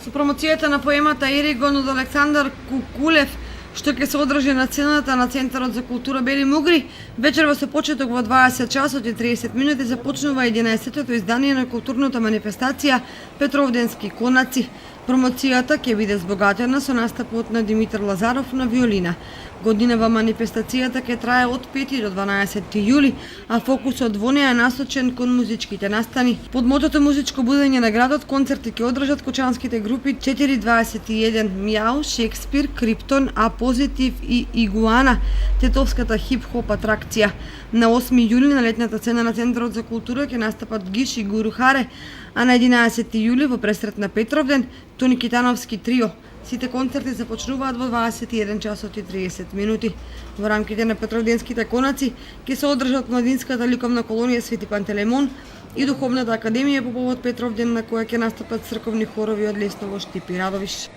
Со промоцијата на поемата Еригон од Александар Кукулев, што ќе се одржи на сцената на Центарот за култура Бели Мугри, вечерва со почеток во 20 часот и 30 минути започнува 11-тото издание на културната манифестација Петровденски конаци. Промоцијата ќе биде збогатена со настапот на Димитар Лазаров на виолина. Годинава манифестацијата ќе трае од 5 до 12 јули, а фокусот во неја е насочен кон музичките настани. Под мотото музичко будење на градот концерти ќе одржат кочанските групи 421, Мјау, Шекспир, Криптон, А Позитив и Игуана, тетовската хип-хоп атракција. На 8 јули на летната сцена на Центарот за култура ќе настапат Гиш и Гуру Харе, а на 11 јули во пресрет на Петровден Тони Китановски трио. Сите концерти започнуваат во 21 часот и 30 минути. Во рамките на Петровденските конаци ќе се одржат младинската ликовна колонија Свети Пантелеймон и Духовната академија по повод Петровден, на која ќе настапат црковни хорови од Лесново, Штип и Радовиш.